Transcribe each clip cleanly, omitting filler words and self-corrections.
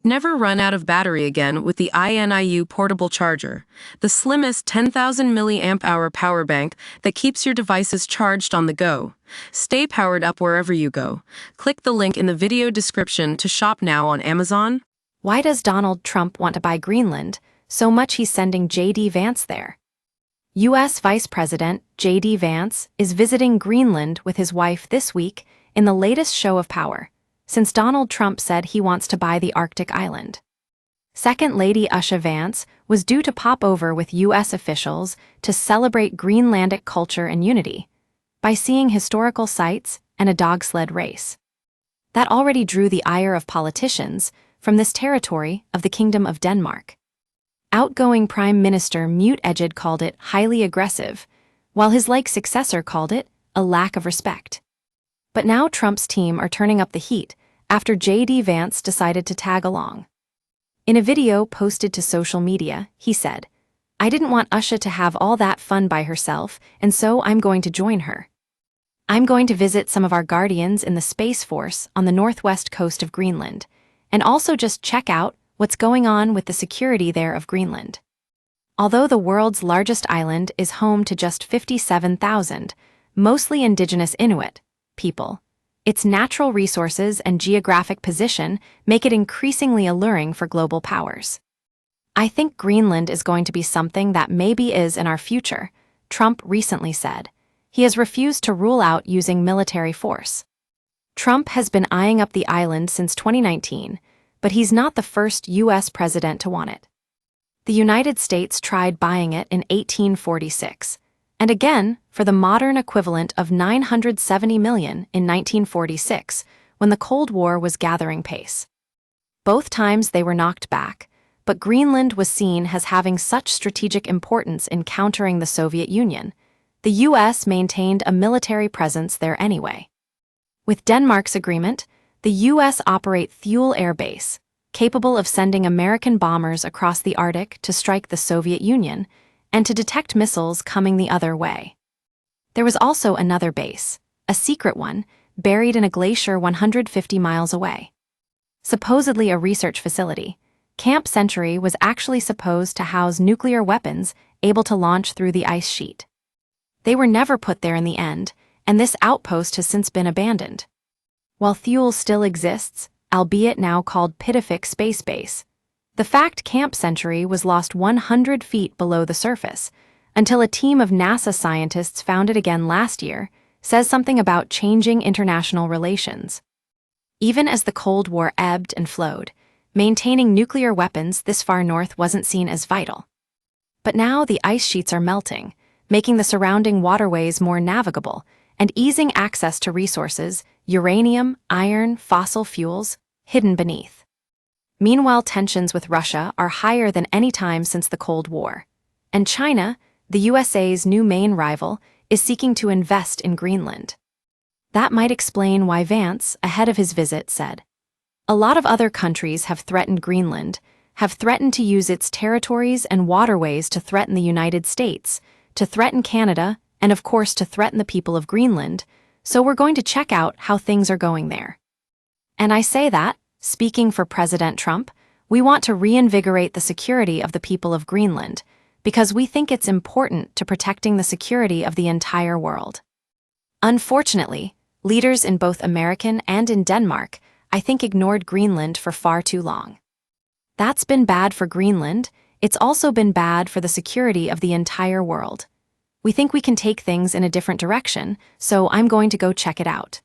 Never run out of battery again with the INIU portable charger, the slimmest 10,000 milliamp hour power bank that keeps your devices charged on the go. Stay powered up wherever you go. Click the link in the video description to shop now on Amazon. Why does Donald Trump want to buy Greenland so much he's sending J.D. Vance there? U.S. Vice President J.D. Vance is visiting Greenland with his wife this week in the latest show of power, since Donald Trump said he wants to buy the Arctic island. Second Lady Usha Vance was due to pop over with U.S. officials to celebrate Greenlandic culture and unity by seeing historical sites and a dog sled race. That already drew the ire of politicians from this territory of the Kingdom of Denmark. Outgoing Prime Minister Mute Ejed called it highly aggressive, while his successor called it a lack of respect. But now Trump's team are turning up the heat after J.D. Vance decided to tag along. In a video posted to social media, he said, "I didn't want Usha to have all that fun by herself, and so I'm going to join her. I'm going to visit some of our guardians in the Space Force on the northwest coast of Greenland, and also just check out what's going on with the security there of Greenland." Although the world's largest island is home to just 57,000, mostly indigenous Inuit people, its natural resources and geographic position make it increasingly alluring for global powers. "I think Greenland is going to be something that maybe is in our future," Trump recently said. He has refused to rule out using military force. Trump has been eyeing up the island since 2019, but he's not the first U.S. president to want it. The United States tried buying it in 1846, and again for the modern equivalent of $970 million in 1946, when the Cold War was gathering pace. Both times they were knocked back, but Greenland was seen as having such strategic importance in countering the Soviet Union. The U.S. maintained a military presence there anyway. With Denmark's agreement, the U.S. operate Thule Air Base, capable of sending American bombers across the Arctic to strike the Soviet Union and to detect missiles coming the other way. There was also another base, a secret one, buried in a glacier 150 miles away. Supposedly a research facility, Camp Century was actually supposed to house nuclear weapons able to launch through the ice sheet. They were never put there in the end, and this outpost has since been abandoned. While Thule still exists, albeit now called Pitifik Space Base, the fact Camp Century was lost 100 feet below the surface until a team of NASA scientists found it again last year says something about changing international relations. Even as the Cold War ebbed and flowed, maintaining nuclear weapons this far north wasn't seen as vital. But now the ice sheets are melting, making the surrounding waterways more navigable and easing access to resources, uranium, iron, fossil fuels, hidden beneath. Meanwhile, tensions with Russia are higher than any time since the Cold War, and China, the USA's new main rival, is seeking to invest in Greenland. That might explain why Vance, ahead of his visit, said, "A lot of other countries have threatened Greenland, have threatened to use its territories and waterways to threaten the United States, to threaten Canada, and of course to threaten the people of Greenland, so we're going to check out how things are going there." And I say that, speaking for President Trump, we want to reinvigorate the security of the people of Greenland because we think it's important to protecting the security of the entire world. Unfortunately, leaders in both American and in Denmark, I think, ignored Greenland for far too long. That's been bad for Greenland. It's also been bad for the security of the entire world. We think we can take things in a different direction, so I'm going to go check it out.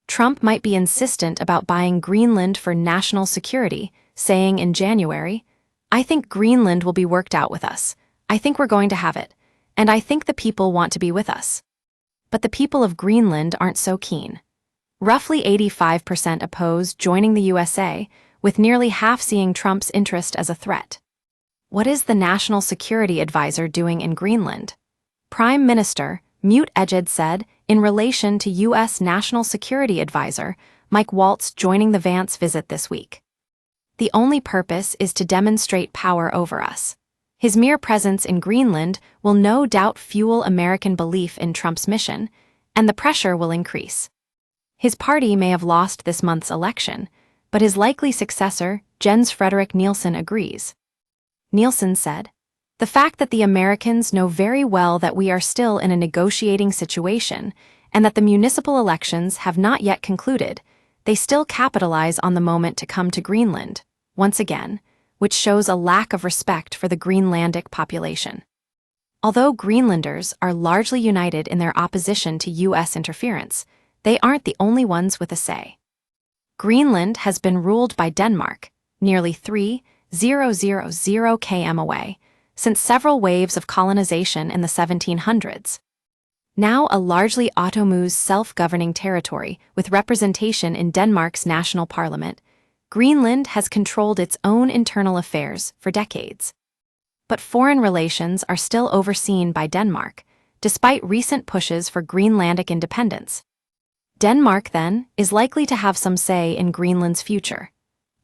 Trump might be insistent about buying Greenland for national security, saying in January, "I think Greenland will be worked out with us. I think we're going to have it, and I think the people want to be with us." But the people of Greenland aren't so keen. Roughly 85% oppose joining the USA, with nearly half seeing Trump's interest as a threat. What is the National Security Advisor doing in Greenland? Prime Minister Mute Ejed said in relation to U.S. National Security Advisor Mike Waltz joining the Vance visit this week. "The only purpose is to demonstrate power over us. His mere presence in Greenland will no doubt fuel American belief in Trump's mission, and the pressure will increase. His party may have lost this month's election, but his likely successor, Jens Frederik Nielsen, agrees. Nielsen said, "The fact that the Americans know very well that we are still in a negotiating situation and that the municipal elections have not yet concluded, they still capitalize on the moment to come to Greenland, once again, which shows a lack of respect for the Greenlandic population." Although Greenlanders are largely united in their opposition to U.S. interference, they aren't the only ones with a say. Greenland has been ruled by Denmark, nearly 3,000 km away, since several waves of colonization in the 1700s. Now a largely autonomous self-governing territory with representation in Denmark's national parliament, Greenland has controlled its own internal affairs for decades. But foreign relations are still overseen by Denmark, despite recent pushes for Greenlandic independence. Denmark, then, is likely to have some say in Greenland's future.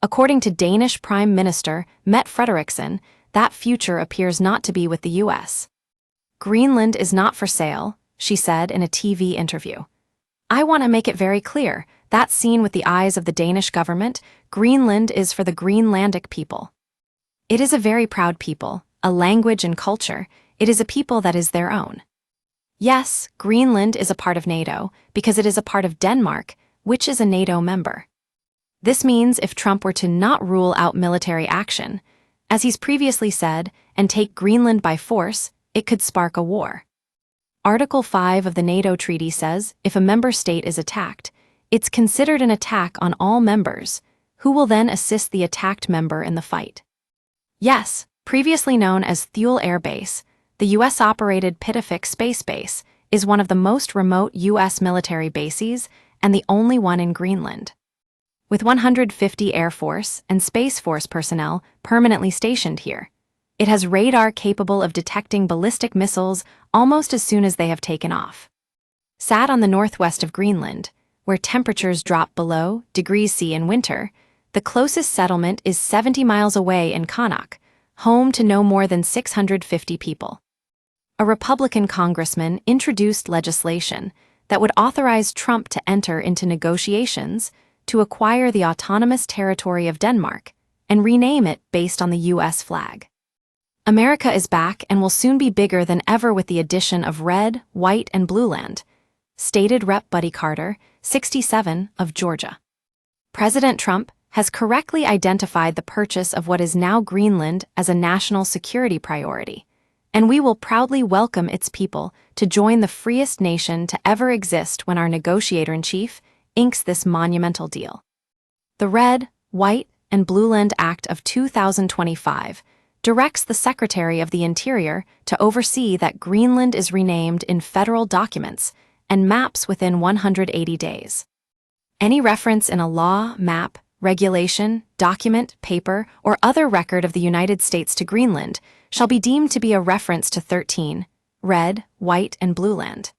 According to Danish Prime Minister Mette Frederiksen, that future appears not to be with the U.S. "Greenland is not for sale," she said in a TV interview. "I want to make it very clear, that's seen with the eyes of the Danish government, Greenland is for the Greenlandic people. It is a very proud people, a language and culture, it is a people that is their own. Yes, Greenland is a part of NATO because it is a part of Denmark, which is a NATO member. This means if Trump were to not rule out military action, as he's previously said, and take Greenland by force, it could spark a war. Article 5 of the NATO treaty says if a member state is attacked, it's considered an attack on all members, who will then assist the attacked member in the fight. Yes, previously known as Thule Air Base, the U.S.-operated Pitofik Space Base is one of the most remote U.S. military bases and the only one in Greenland. With 150 Air Force and Space Force personnel permanently stationed here, it has radar capable of detecting ballistic missiles almost as soon as they have taken off. Sat on the northwest of Greenland, where temperatures drop below degrees C in winter, the closest settlement is 70 miles away in Qaanaaq, home to no more than 650 people. A Republican congressman introduced legislation that would authorize Trump to enter into negotiations to acquire the autonomous territory of Denmark and rename it based on the U.S. flag. America is back and will soon be bigger than ever with the addition of red, white, and blue land, stated Rep. Buddy Carter, 67, of Georgia. President Trump has correctly identified the purchase of what is now Greenland as a national security priority, and we will proudly welcome its people to join the freest nation to ever exist when our negotiator-in-chief inks this monumental deal. The Red, White, and Blue Land Act of 2025 directs the Secretary of the Interior to oversee that Greenland is renamed in federal documents and maps within 180 days. Any reference in a law, map, regulation, document, paper, or other record of the United States to Greenland shall be deemed to be a reference to 13, Red, White, and Blue Land.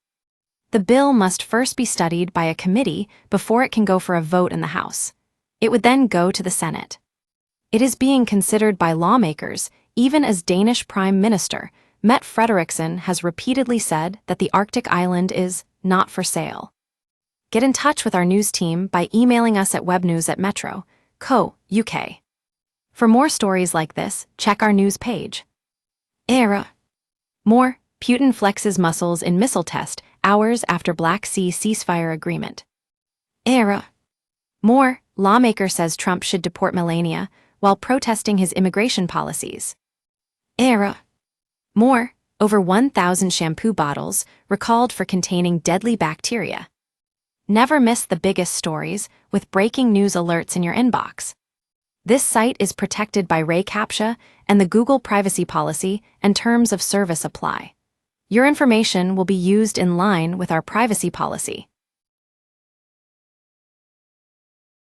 The bill must first be studied by a committee before it can go for a vote in the House. It would then go to the Senate. It is being considered by lawmakers, even as Danish Prime Minister Mette Frederiksen has repeatedly said that the Arctic island is not for sale. Get in touch with our news team by emailing us at webnews@metro.co.uk. For more stories like this, check our news page. More, Putin flexes muscles in missile test hours after Black Sea ceasefire agreement. More, lawmaker says Trump should deport Melania while protesting his immigration policies. More, over 1,000 shampoo bottles recalled for containing deadly bacteria. Never miss the biggest stories with breaking news alerts in your inbox. This site is protected by RayCAPTCHA and the Google privacy policy and terms of service apply. Your information will be used in line with our privacy policy.